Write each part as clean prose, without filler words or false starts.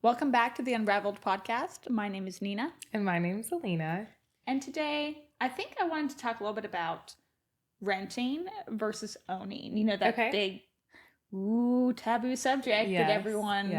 Welcome back to the Unraveled podcast. My name is Nina. And my name's Alina. And today, I think I wanted to talk a little bit about renting versus owning. You know, that big, taboo subject that everyone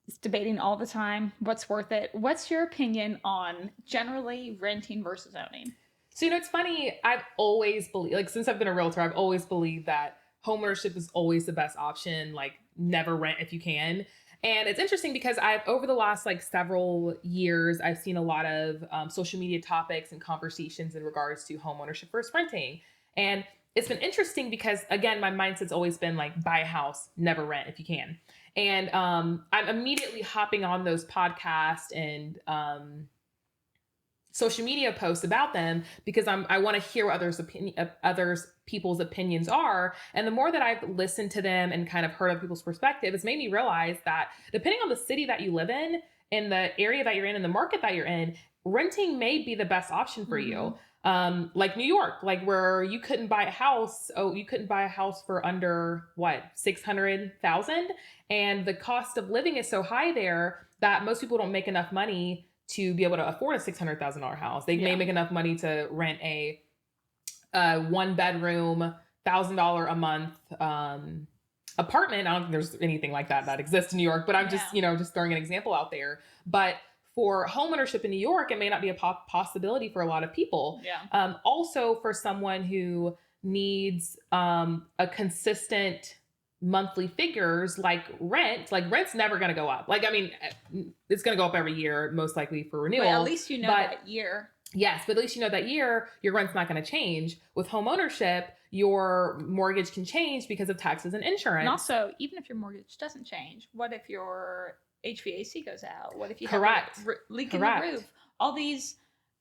is debating all the time. What's worth it? What's your opinion on generally renting versus owning? So, it's funny. I've always believed, since I've been a realtor, I've always believed that homeownership is always the best option. Never rent if you can. And it's interesting because over the last several years, I've seen a lot of social media topics and conversations in regards to homeownership versus renting. And it's been interesting because, again, my mindset's always been buy a house, never rent if you can. And I'm immediately hopping on those podcasts and social media posts about them because I want to hear what others people's opinions are. And the more that I've listened to them and kind of heard of people's perspective, it's made me realize that depending on the city that you live in the area that you're in, and the market that you're in, renting may be the best option for you. Like New York, where you couldn't buy a house. You couldn't buy a house for under $600,000. And the cost of living is so high there that most people don't make enough money to be able to afford a $600,000 house. They may make enough money to rent a one bedroom, $1,000 a month apartment. I don't think there's anything like that exists in New York, but I'm just throwing an example out there. But for homeownership in New York, it may not be a possibility for a lot of people. Also for someone who needs a consistent monthly figures rent's never going to go up. It's going to go up every year, most likely for renewal. But at least that year. Yes, but at least that year, your rent's not going to change. With homeownership, your mortgage can change because of taxes and insurance. And also, even if your mortgage doesn't change, what if your HVAC goes out? What if you have a leak in the roof? All these,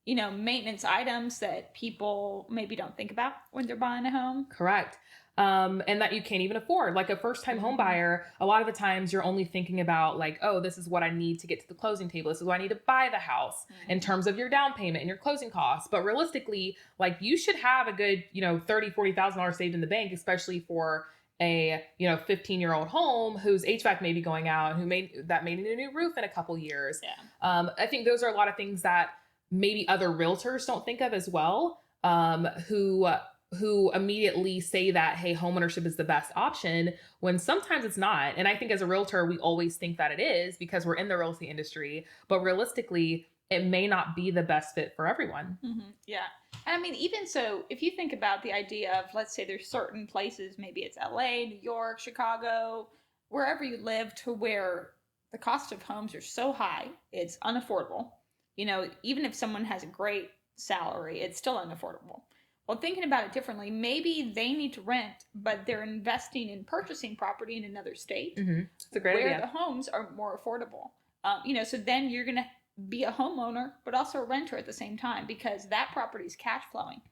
maintenance items that people maybe don't think about when they're buying a home. Correct. And that you can't even afford. Like a first-time home buyer, a lot of the times you're only thinking about this is what I need to get to the closing table. This is what I need to buy the house in terms of your down payment and your closing costs. But realistically, you should have a good, $30,000, $40,000 saved in the bank, especially for a 15-year-old home whose HVAC may be going out, who may need a new roof in a couple years. I think those are a lot of things that maybe other realtors don't think of as well, who immediately say that, hey, homeownership is the best option, when sometimes it's not. And I think as a realtor, we always think that it is because we're in the real estate industry, but realistically, it may not be the best fit for everyone. Yeah. And even so, if you think about the idea of, let's say there's certain places, maybe it's LA, New York, Chicago, wherever you live, to where the cost of homes are so high, it's unaffordable. Even if someone has a great salary, it's still unaffordable. Well, thinking about it differently, maybe they need to rent, but they're investing in purchasing property in another state That's a great idea. The homes are more affordable. So then you're going to be a homeowner, but also a renter at the same time because that property is cash flowing.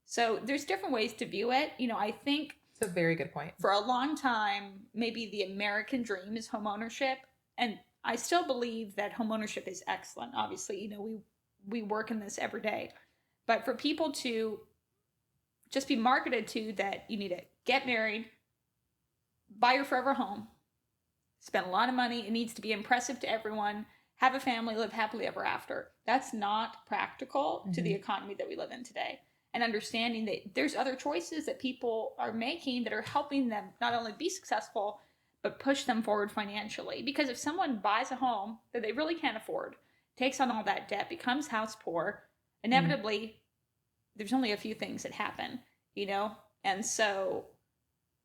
So there's different ways to view it. I think it's a very good point. For a long time, maybe the American dream is homeownership. And I still believe that homeownership is excellent. Obviously, we work in this every day. But for people to just be marketed to that you need to get married, buy your forever home, spend a lot of money, it needs to be impressive to everyone, have a family, live happily ever after. That's not practical to the economy that we live in today. And understanding that there's other choices that people are making that are helping them not only be successful, but push them forward financially. Because if someone buys a home that they really can't afford, takes on all that debt, becomes house poor, inevitably, there's only a few things that happen, And so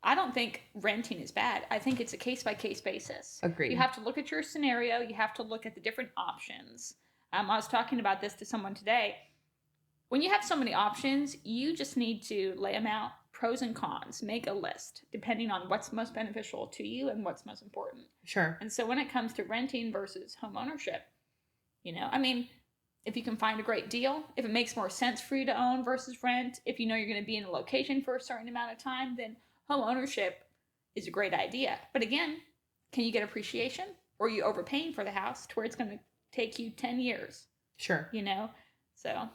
I don't think renting is bad. I think it's a case-by-case basis. Agreed. You have to look at your scenario. You have to look at the different options. I was talking about this to someone today. When you have so many options, you just need to lay them out, pros and cons, make a list, depending on what's most beneficial to you and what's most important. Sure. And so when it comes to renting versus homeownership, if you can find a great deal, if it makes more sense for you to own versus rent, if you know you're going to be in a location for a certain amount of time, then home ownership is a great idea. But again, can you get appreciation? Or are you overpaying for the house to where it's going to take you 10 years? Sure. So.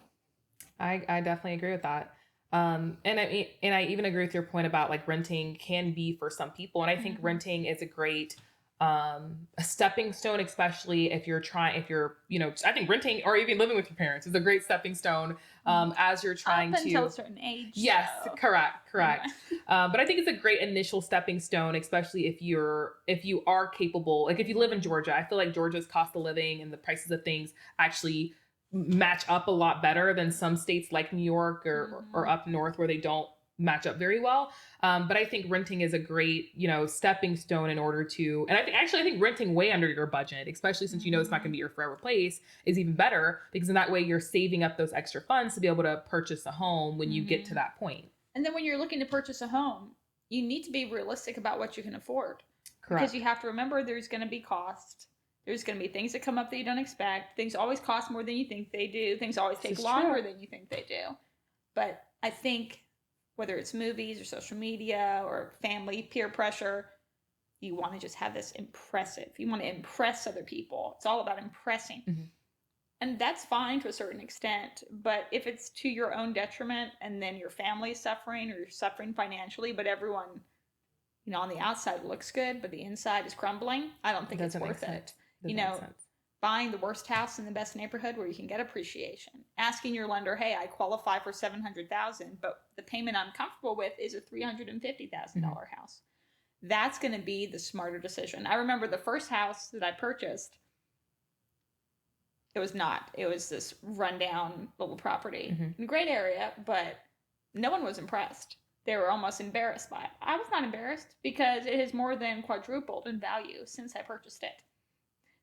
I definitely agree with that. And I even agree with your point about renting can be for some people. And I think renting is a great a stepping stone, especially if you're, I think renting or even living with your parents is a great stepping stone as you're trying Up until to. a certain age. Yes, so. correct. Anyway. But I think it's a great initial stepping stone, especially if you are capable. Like if you live in Georgia, I feel like Georgia's cost of living and the prices of things actually match up a lot better than some states like New York or up north where they don't match up very well. But I think renting is a great, stepping stone in order to, and I think renting way under your budget, especially since it's not going to be your forever place, is even better because in that way you're saving up those extra funds to be able to purchase a home when you get to that point. And then when you're looking to purchase a home, you need to be realistic about what you can afford. Correct. Because you have to remember there's going to be cost. There's going to be things that come up that you don't expect. Things always cost more than you think they do. Things always take longer than you think they do. But I think whether it's movies or social media or family peer pressure, you want to just have this impressive. You want to impress other people. It's all about impressing. Mm-hmm. And that's fine to a certain extent. But if it's to your own detriment and then your family is suffering or you're suffering financially, but everyone, on the outside looks good, but the inside is crumbling, I don't think it's worth it. Buying the worst house in the best neighborhood where you can get appreciation, asking your lender, hey, I qualify for $700,000, but the payment I'm comfortable with is a $350,000 house. That's going to be the smarter decision. I remember the first house that I purchased, it was this rundown little property in a great area, but no one was impressed. They were almost embarrassed by it. I was not embarrassed because it has more than quadrupled in value since I purchased it.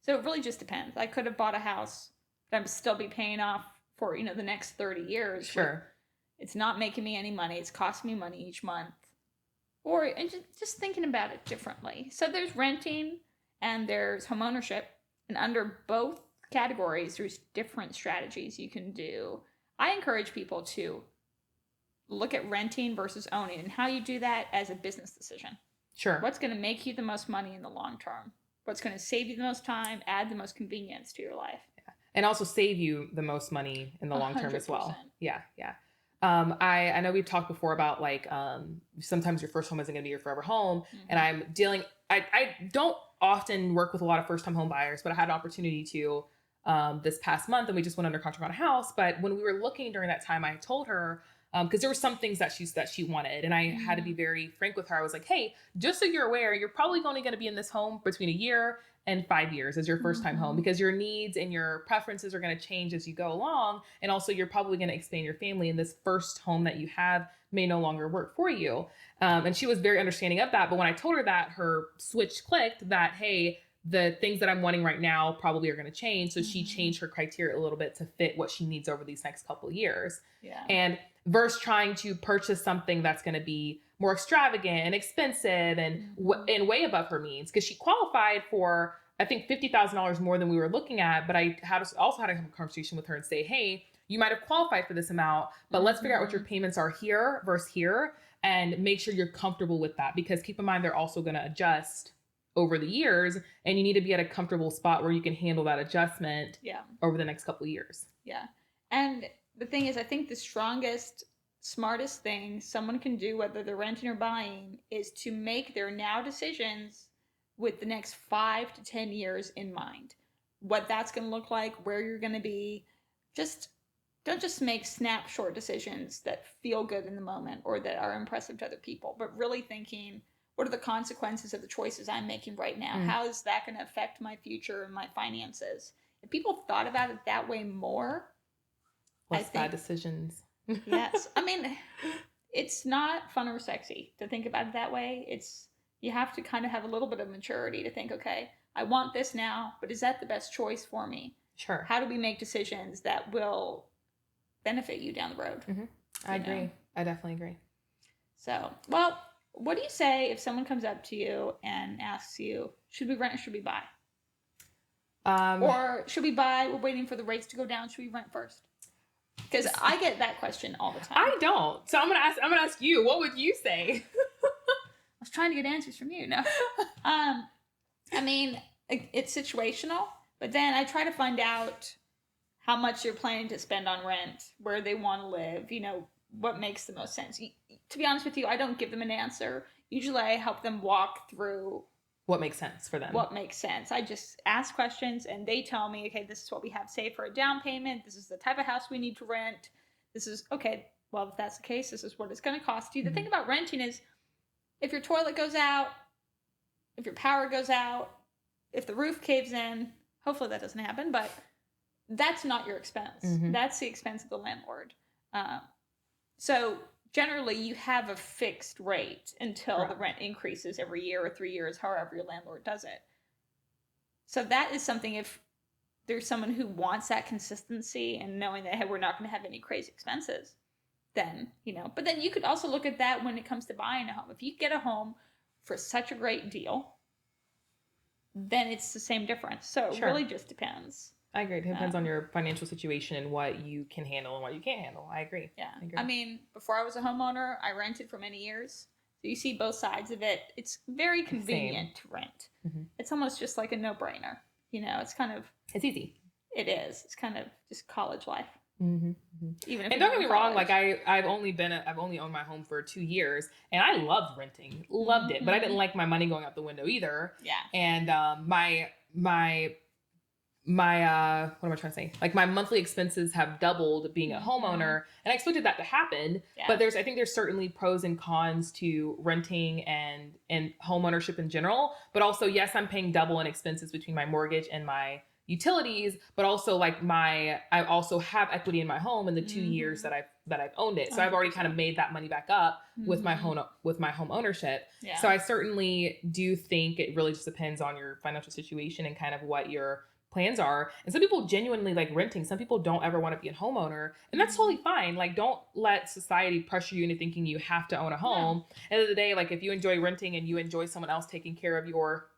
So it really just depends. I could have bought a house that I'm still be paying off for, the next 30 years. Sure. It's not making me any money. It's costing me money each month. And just thinking about it differently. So there's renting and there's homeownership. And under both categories, there's different strategies you can do. I encourage people to look at renting versus owning and how you do that as a business decision. Sure. What's going to make you the most money in the long term? What's going to save you the most time, add the most convenience to your life. Yeah. And also save you the most money in the long term as well. 100%. Yeah. I know we've talked before about sometimes your first home isn't going to be your forever home. And I don't often work with a lot of first time home buyers, but I had an opportunity to this past month and we just went under contract on a house. But when we were looking during that time, I told her, because there were some things that she wanted. And I had to be very frank with her. I was like, hey, just so you're aware, you're probably only going to be in this home between a year and 5 years as your first time home because your needs and your preferences are going to change as you go along. And also you're probably going to expand your family and this first home that you have may no longer work for you. And she was very understanding of that. But when I told her that, her switch clicked that, hey, the things that I'm wanting right now probably are going to change. So she changed her criteria a little bit to fit what she needs over these next couple of years. Yeah. And versus trying to purchase something that's going to be more extravagant and expensive and way above her means. Because she qualified for, I think, $50,000 more than we were looking at. But I also had to have a conversation with her and say, hey, you might have qualified for this amount, but let's figure out what your payments are here versus here and make sure you're comfortable with that. Because keep in mind, they're also going to adjust over the years and you need to be at a comfortable spot where you can handle that adjustment over the next couple of years. Yeah. And the thing is, I think the strongest, smartest thing someone can do, whether they're renting or buying, is to make their now decisions with the next 5 to 10 years in mind. What that's going to look like, where you're going to be. Don't just make snapshot decisions that feel good in the moment or that are impressive to other people, but really thinking, what are the consequences of the choices I'm making right now? How is that going to affect my future and my finances? If people thought about it that way more, less bad decisions. Yes. I mean, it's not fun or sexy to think about it that way. You have to kind of have a little bit of maturity to think, okay, I want this now, but is that the best choice for me? Sure. How do we make decisions that will benefit you down the road? I agree. I definitely agree. So, well, what do you say if someone comes up to you and asks you, should we rent or should we buy? Or should we buy? We're waiting for the rates to go down. Should we rent first? Because I get that question all the time. I don't. So I'm gonna ask you. What would you say? I was trying to get answers from you. No. I mean, it's situational, but then I try to find out how much you're planning to spend on rent, where they want to live, what makes the most sense. To be honest with you, I don't give them an answer. Usually I help them walk through what makes sense for them. What makes sense. I just ask questions and they tell me, okay, this is what we have saved for a down payment. This is the type of house we need to rent. This is, okay, well, if that's the case, this is what it's going to cost you. The thing about renting is if your toilet goes out, if your power goes out, if the roof caves in, hopefully that doesn't happen, but that's not your expense. That's the expense of the landlord. So generally you have a fixed rate until the rent increases every year or 3 years, however your landlord does it. So that is something, if there's someone who wants that consistency and knowing that, hey, we're not going to have any crazy expenses, then, but then you could also look at that when it comes to buying a home. If you get a home for such a great deal, then it's the same difference. So it really just depends. I agree. It depends on your financial situation and what you can handle and what you can't handle. I agree. Yeah. I mean, before I was a homeowner, I rented for many years. So you see both sides of it. It's very convenient to rent. It's almost just like a no-brainer. It's kind of... It's easy. It is. It's kind of just college life. Even if and don't get me wrong, like I've only owned my home for 2 years, and I loved renting, loved it, but I didn't like my money going out the window either. Yeah. And my what am I trying to say? Like my monthly expenses have doubled being a homeowner, and I expected that to happen. Yeah. But I think there's certainly pros and cons to renting and home ownership in general. But also, yes, I'm paying double in expenses between my mortgage and my utilities, but also I also have equity in my home in the 2 years that I've owned it. So I've already kind of made that money back up with my home ownership. Yeah. So I certainly do think it really just depends on your financial situation and kind of what your plans are. And some people genuinely like renting. Some people don't ever want to be a homeowner, and that's totally fine. Like, don't let society pressure you into thinking you have to own a home. At the end of the day, like if you enjoy renting and you enjoy someone else taking care of your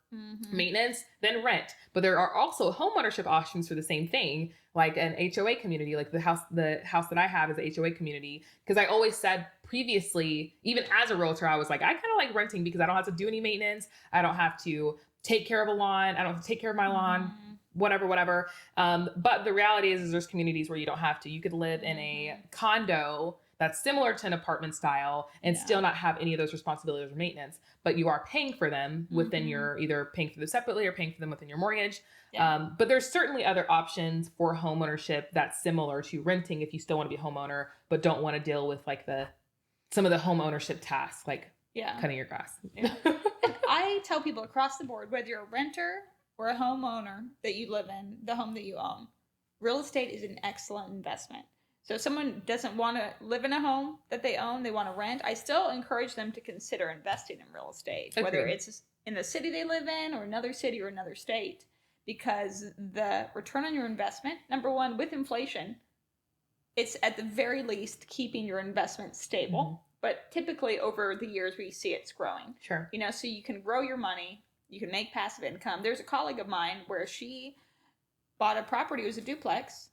maintenance, then rent. But there are also home ownership options for the same thing, like an HOA community. Like the house that I have is a HOA community, because I always said previously, even as a realtor, I was like, I kind of like renting because I don't have to do any maintenance. I don't have to take care of a lawn. I don't have to take care of my lawn, whatever. But the reality is there's communities where you don't have to. You could live in a condo that's similar to an apartment style and still not have any of those responsibilities or maintenance, but you are paying for them within your, either paying for them separately or paying for them within your mortgage. Yeah. But there's certainly other options for home ownership that's similar to renting if you still want to be a homeowner, but don't want to deal with like some of the home ownership tasks, like cutting your grass. Yeah. I tell people across the board, whether you're a renter or a homeowner that you live in, the home that you own, real estate is an excellent investment. So if someone doesn't want to live in a home that they own, they want to rent, I still encourage them to consider investing in real estate, whether it's in the city they live in or another city or another state, because the return on your investment, number one, with inflation, it's at the very least keeping your investment stable. But typically over the years we see it's growing. Sure. So you can grow your money, you can make passive income. There's a colleague of mine where she bought a property, it was a duplex,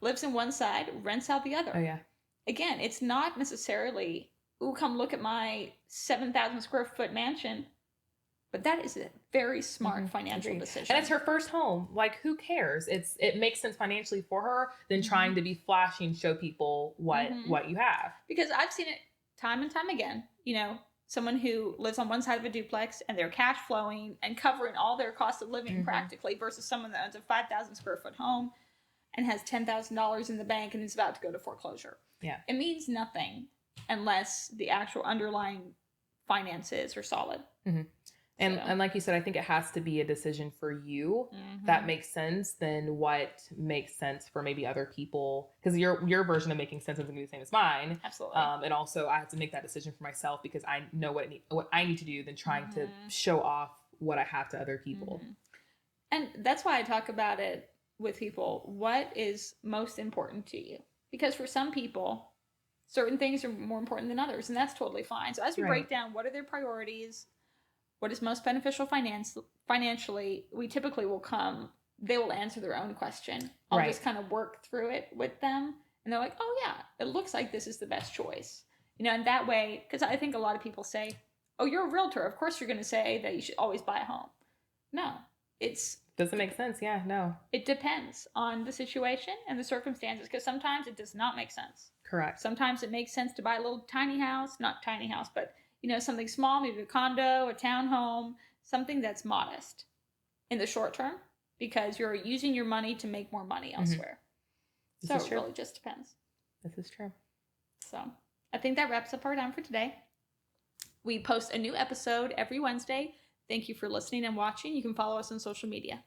lives in one side, rents out the other. Oh, yeah. Again, it's not necessarily, ooh, come look at my 7,000 square foot mansion. But that is a very smart financial decision. And it's her first home. Like, who cares? It makes sense financially for her than trying to be flashy and show people what you have. Because I've seen it time and time again. Someone who lives on one side of a duplex and they're cash flowing and covering all their cost of living practically, versus someone that owns a 5,000 square foot home and has $10,000 in the bank and is about to go to foreclosure. Yeah. It means nothing unless the actual underlying finances are solid. And like you said, I think it has to be a decision for you that makes sense than what makes sense for maybe other people. Because your version of making sense isn't going to be the same as mine. Absolutely. And also I have to make that decision for myself because I know what I need to do than trying to show off what I have to other people. And that's why I talk about it with people. What is most important to you? Because for some people, certain things are more important than others, and that's totally fine. So as we break down what are their priorities, what is most beneficial financially, we typically they will answer their own question. I'll just kind of work through it with them. And they're like, oh yeah, it looks like this is the best choice. And that way, because I think a lot of people say, oh, you're a realtor. Of course you're going to say that you should always buy a home. No, doesn't make sense. Yeah, no. It depends on the situation and the circumstances, because sometimes it does not make sense. Correct. Sometimes it makes sense to buy a little tiny house, not tiny house, but something small, maybe a condo, a townhome, something that's modest in the short term because you're using your money to make more money elsewhere. This So is it true. really just depends. This is true. So I think that wraps up our time for today. We post a new episode every Wednesday. Thank you for listening and watching. You can follow us on social media.